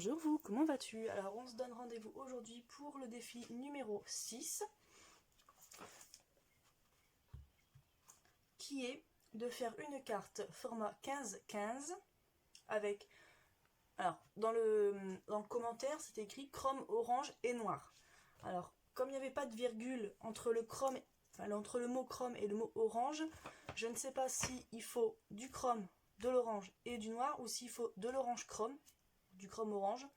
Bonjour vous, comment vas-tu? Alors on se donne rendez-vous aujourd'hui pour le défi numéro 6 qui est de faire une carte format 15-15 avec, alors dans le commentaire c'est écrit chrome, orange et noir. Alors comme il n'y avait pas de virgule entre le chrome, entre le mot chrome et le mot orange, je ne sais pas si il faut du chrome, de l'orange et du noir ou s'il faut de l'orange chrome, du chrome orange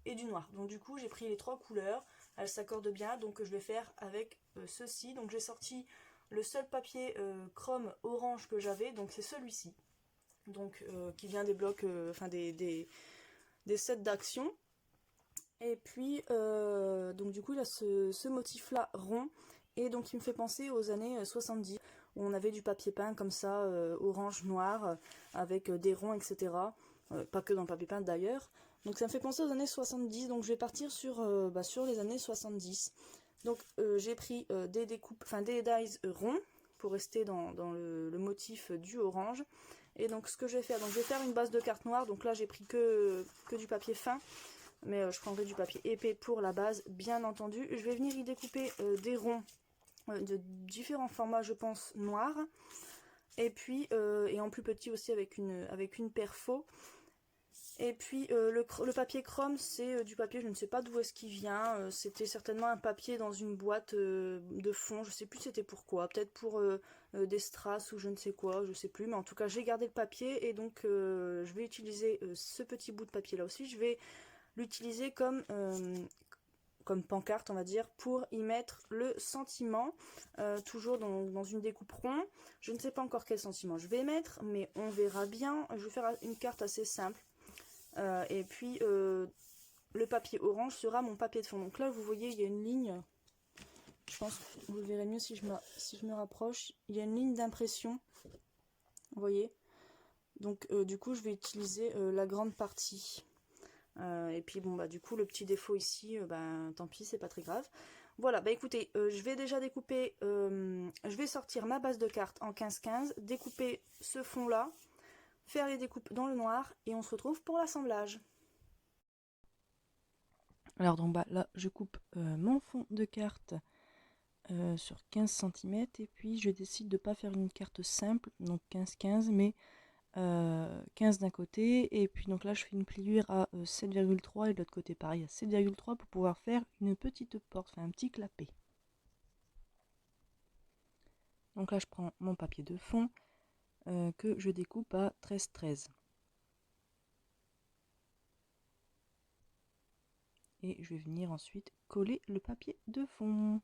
et du noir. Donc du coup j'ai pris les trois couleurs, elles s'accordent bien, donc je vais faire avec ceci. Donc j'ai sorti le seul papier chrome orange que j'avais, donc c'est celui-ci, donc qui vient des blocs, des sets d'action. Et puis donc du coup il a ce motif là rond, et donc il me fait penser aux années 70 où on avait du papier peint comme ça, orange noir, avec des ronds, etc. Pas que dans le papier peint d'ailleurs. Donc ça me fait penser aux années 70, donc je vais partir sur les années 70. Donc j'ai pris des découpes, des dies ronds pour rester dans le motif du orange. Et donc ce que je vais faire, donc je vais faire une base de carte noire. Donc là j'ai pris que du papier fin, mais je prendrai du papier épais pour la base, bien entendu. Je vais venir y découper des ronds de différents formats, je pense, noirs. Et puis, et en plus petit aussi avec une perfo. Et puis le papier chrome, c'est du papier, je ne sais pas d'où est-ce qu'il vient. C'était certainement un papier dans une boîte de fond, je sais plus c'était pourquoi, peut-être pour des strass ou je ne sais quoi, je sais plus. Mais en tout cas j'ai gardé le papier, et donc je vais utiliser ce petit bout de papier là aussi. Je vais l'utiliser comme pancarte, on va dire, pour y mettre le sentiment, toujours dans une découpe rond. Je ne sais pas encore quel sentiment je vais mettre, mais on verra bien. Je vais faire une carte assez simple. Et puis le papier orange sera mon papier de fond. Donc là vous voyez il y a une ligne, je pense que vous le verrez mieux si je me rapproche, il y a une ligne d'impression, vous voyez. Donc du coup je vais utiliser la grande partie. Et puis bon du coup le petit défaut ici, tant pis, c'est pas très grave. Voilà, écoutez, je vais déjà découper, je vais sortir ma base de cartes en 15-15, découper ce fond là, faire les découpes dans le noir, et on se retrouve pour l'assemblage. Alors donc là je coupe mon fond de carte sur 15 cm, et puis je décide de ne pas faire une carte simple, donc 15-15, mais 15 d'un côté, et puis donc là je fais une pliure à 7,3 et de l'autre côté pareil à 7,3 pour pouvoir faire une petite porte, un petit clapet. Donc là je prends mon papier de fond que je découpe à 13-13. Et je vais venir ensuite coller le papier de fond.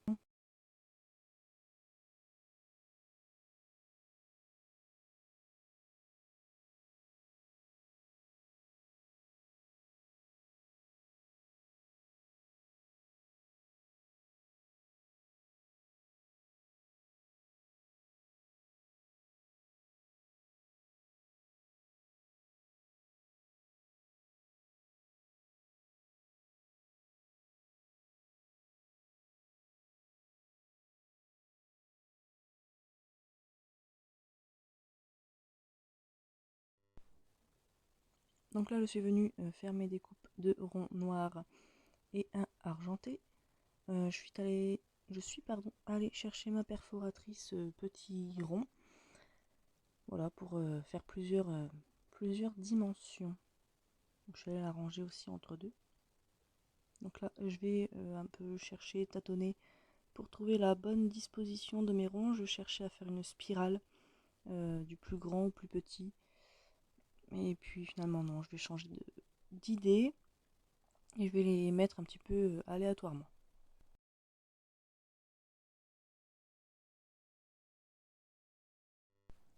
Donc là je suis venue faire mes découpes de ronds noirs et un argenté. Je suis allée chercher ma perforatrice petit rond, voilà, pour faire plusieurs dimensions. Donc je vais la ranger aussi entre deux. Donc là je vais un peu chercher, tâtonner pour trouver la bonne disposition de mes ronds. Je cherchais à faire une spirale du plus grand au plus petit, et puis finalement non, je vais changer d'idée et je vais les mettre un petit peu aléatoirement.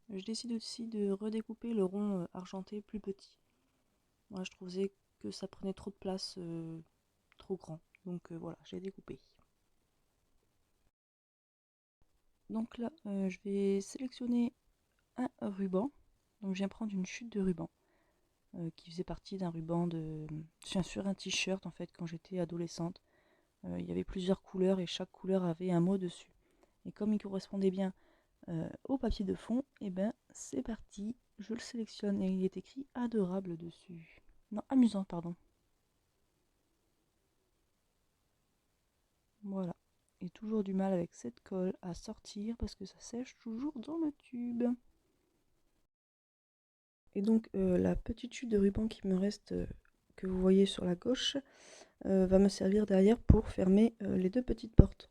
Je décide aussi de redécouper le rond argenté plus petit. Moi je trouvais que ça prenait trop de place, trop grand. Donc voilà, j'ai découpé. Donc là, je vais sélectionner un ruban. Donc je viens prendre une chute de ruban qui faisait partie d'un ruban sur un t-shirt en fait quand j'étais adolescente. Il y avait plusieurs couleurs et chaque couleur avait un mot dessus. Et comme il correspondait bien au papier de fond, et ben c'est parti, je le sélectionne et il est écrit adorable dessus. Non, amusant, pardon. Voilà. Et toujours du mal avec cette colle à sortir parce que ça sèche toujours dans le tube. Et donc la petite chute de ruban qui me reste, que vous voyez sur la gauche, va me servir derrière pour fermer les deux petites portes.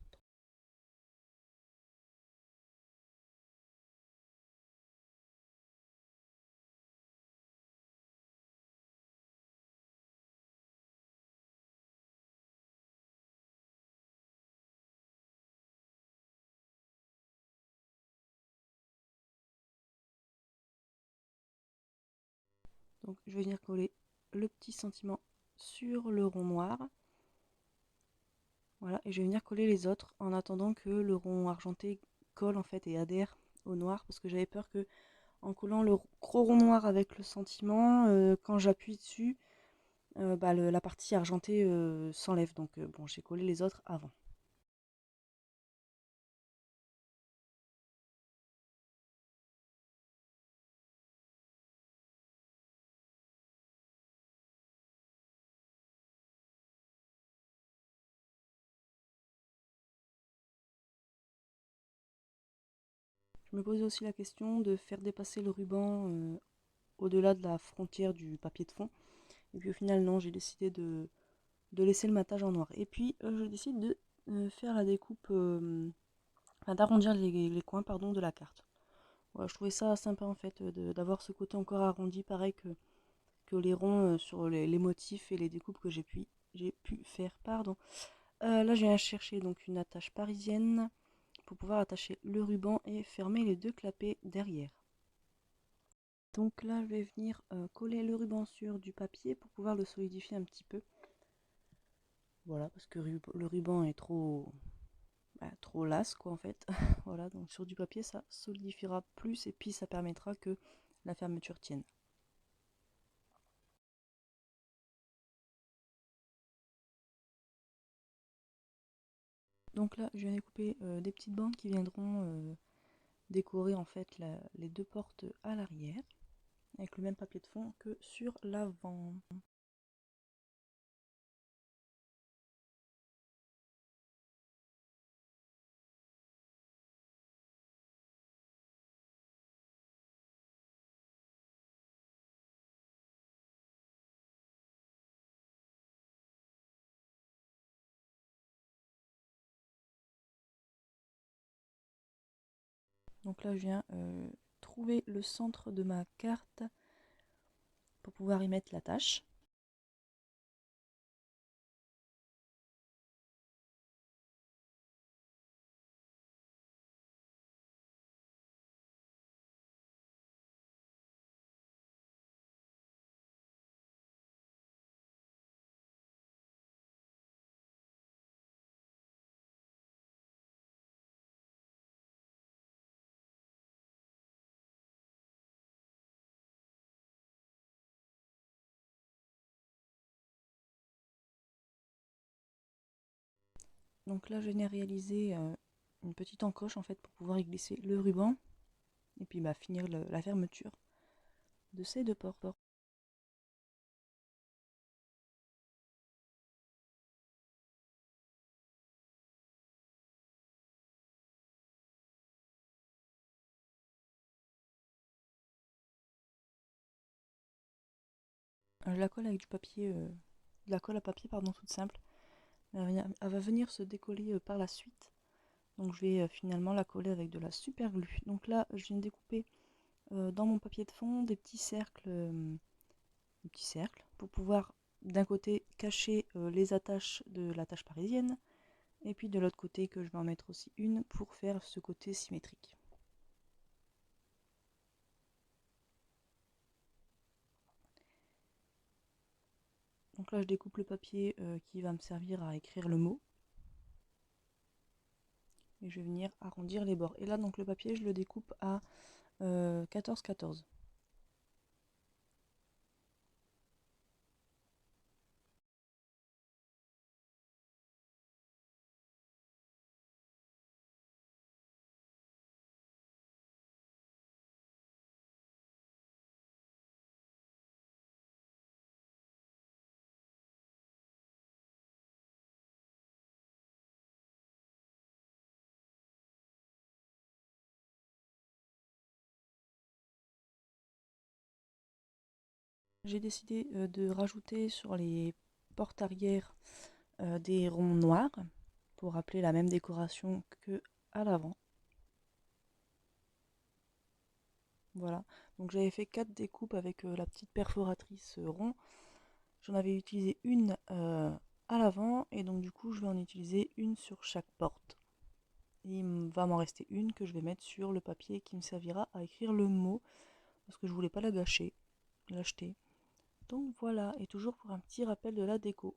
Donc je vais venir coller le petit sentiment sur le rond noir. Voilà, et je vais venir coller les autres en attendant que le rond argenté colle en fait et adhère au noir, parce que j'avais peur que en collant le gros rond noir avec le sentiment, quand j'appuie dessus, la partie argentée s'enlève. Donc bon, j'ai collé les autres avant. Je me posais aussi la question de faire dépasser le ruban au-delà de la frontière du papier de fond. Et puis au final, non, j'ai décidé de laisser le matage en noir. Et puis je décide de faire la découpe, enfin d'arrondir les coins pardon, de la carte. Voilà, je trouvais ça sympa en fait d'avoir ce côté encore arrondi, pareil que les ronds sur les motifs et les découpes que j'ai pu faire. Pardon. Là, je viens chercher donc une attache parisienne pour pouvoir attacher le ruban et fermer les deux clapets derrière. Donc là, je vais venir coller le ruban sur du papier pour pouvoir le solidifier un petit peu. Voilà, parce que le ruban est trop lasse quoi en fait. Voilà, donc sur du papier, ça solidifiera plus et puis ça permettra que la fermeture tienne. Donc là, je viens découper des petites bandes qui viendront décorer en fait les deux portes à l'arrière avec le même papier de fond que sur l'avant. Donc là, je viens trouver le centre de ma carte pour pouvoir y mettre la tâche. Donc là, je viens réaliser une petite encoche en fait pour pouvoir y glisser le ruban et puis finir la fermeture de ces deux portes. Je la colle avec du papier, de la colle à papier pardon, toute simple. Elle va venir se décoller par la suite. Donc je vais finalement la coller avec de la super glue. Donc là, je viens de découper dans mon papier de fond des petits cercles pour pouvoir d'un côté cacher les attaches de l'attache parisienne et puis de l'autre côté que je vais en mettre aussi une pour faire ce côté symétrique. Donc là je découpe le papier qui va me servir à écrire le mot et je vais venir arrondir les bords. Et là donc le papier je le découpe à 14-14. J'ai décidé de rajouter sur les portes arrière des ronds noirs pour rappeler la même décoration que à l'avant. Voilà, donc j'avais fait 4 découpes avec la petite perforatrice rond. J'en avais utilisé une à l'avant et donc du coup je vais en utiliser une sur chaque porte. Et il va m'en rester une que je vais mettre sur le papier qui me servira à écrire le mot parce que je voulais pas la gâcher, l'acheter. Donc voilà, et toujours pour un petit rappel de la déco.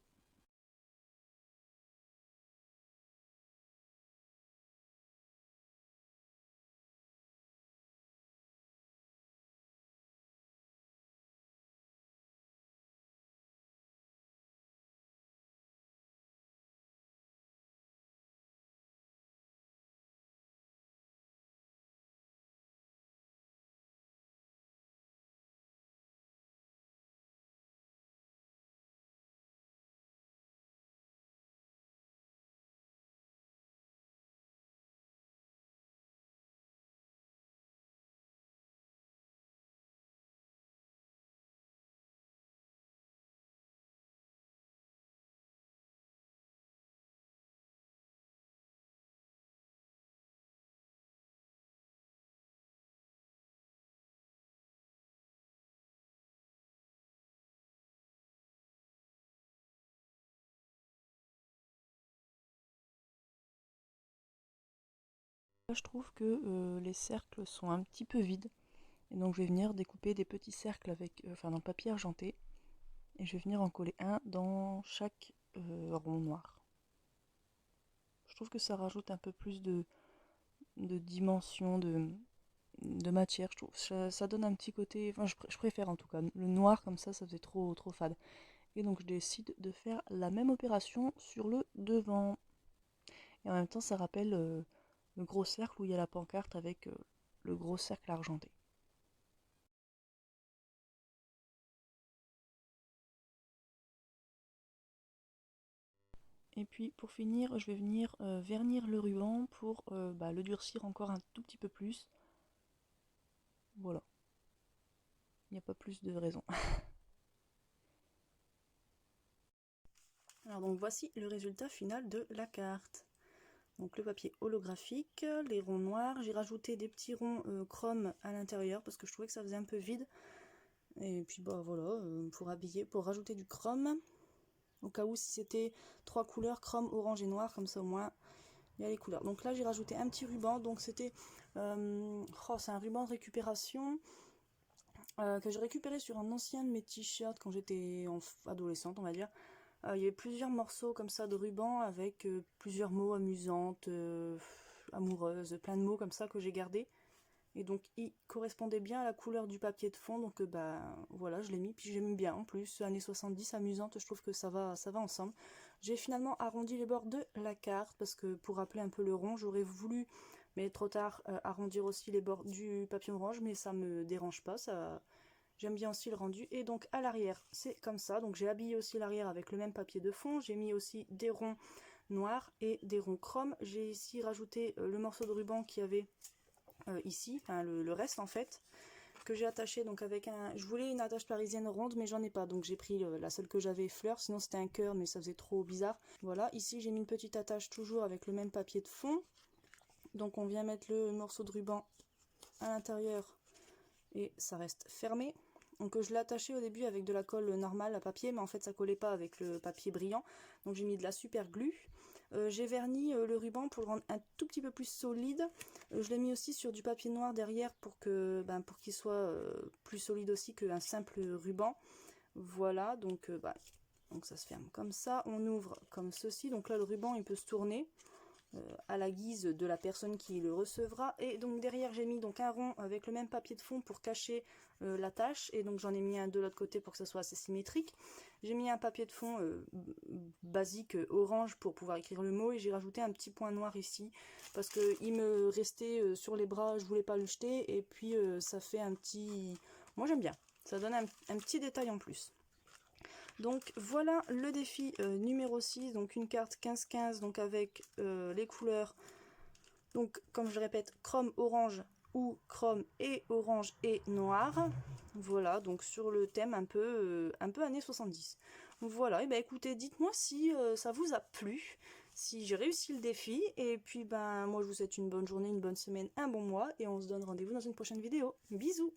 Là, je trouve que les cercles sont un petit peu vides. Et donc je vais venir découper des petits cercles avec, dans le papier argenté. Et je vais venir en coller un dans chaque rond noir. Je trouve que ça rajoute un peu plus de dimension, de matière. Je trouve ça donne un petit côté. Enfin, je préfère en tout cas. Le noir comme ça faisait trop fade. Et donc je décide de faire la même opération sur le devant. Et en même temps, ça rappelle le gros cercle où il y a la pancarte avec le gros cercle argenté. Et puis pour finir, je vais venir vernir le ruban pour le durcir encore un tout petit peu plus. Voilà, il n'y a pas plus de raison. Alors donc voici le résultat final de la carte. Donc le papier holographique, les ronds noirs, j'ai rajouté des petits ronds chrome à l'intérieur parce que je trouvais que ça faisait un peu vide. Et puis bah voilà, pour habiller, pour rajouter du chrome, au cas où si c'était 3 couleurs, chrome, orange et noir, comme ça au moins il y a les couleurs. Donc là j'ai rajouté un petit ruban, donc c'était c'est un ruban de récupération que j'ai récupéré sur un ancien de mes t-shirts quand j'étais adolescente on va dire. Il y avait plusieurs morceaux comme ça de ruban avec plusieurs mots amusantes, amoureuses, plein de mots comme ça que j'ai gardés. Et donc il correspondait bien à la couleur du papier de fond, donc voilà, je l'ai mis, puis j'aime bien en plus, années 70, amusante, je trouve que ça va ensemble. J'ai finalement arrondi les bords de la carte, parce que pour rappeler un peu le rond, j'aurais voulu, mais trop tard, arrondir aussi les bords du papier orange, mais ça me dérange pas, ça... J'aime bien aussi le rendu. Et donc à l'arrière, c'est comme ça. Donc j'ai habillé aussi l'arrière avec le même papier de fond. J'ai mis aussi des ronds noirs et des ronds chrome. J'ai ici rajouté le morceau de ruban qui avait ici, enfin le reste en fait, que j'ai attaché donc avec un... Je voulais une attache parisienne ronde mais j'en ai pas, donc j'ai pris la seule que j'avais fleur, sinon c'était un cœur mais ça faisait trop bizarre. Voilà, ici j'ai mis une petite attache toujours avec le même papier de fond. Donc on vient mettre le morceau de ruban à l'intérieur et ça reste fermé. Donc je l'ai attaché au début avec de la colle normale à papier, mais en fait ça collait pas avec le papier brillant, donc j'ai mis de la super glue. J'ai verni le ruban pour le rendre un tout petit peu plus solide. Je l'ai mis aussi sur du papier noir derrière pour qu'il soit plus solide aussi qu'un simple ruban. Voilà, donc ça se ferme comme ça. On ouvre comme ceci. Donc là le ruban il peut se tourner à la guise de la personne qui le recevra. Et donc derrière j'ai mis donc un rond avec le même papier de fond pour cacher la tâche, et donc j'en ai mis un de l'autre côté pour que ça soit assez symétrique. J'ai mis un papier de fond basique orange pour pouvoir écrire le mot, et j'ai rajouté un petit point noir ici parce que il me restait sur les bras, je voulais pas le jeter, et puis ça fait un petit... Moi j'aime bien, ça donne un petit détail en plus. Donc voilà le défi numéro 6, donc une carte 15-15, donc avec les couleurs, donc comme je répète, chrome, orange ou chrome et orange et noir. Voilà, donc sur le thème un peu années 70. Voilà, et ben écoutez, dites-moi si ça vous a plu, si j'ai réussi le défi, et puis ben moi je vous souhaite une bonne journée, une bonne semaine, un bon mois, et on se donne rendez-vous dans une prochaine vidéo. Bisous!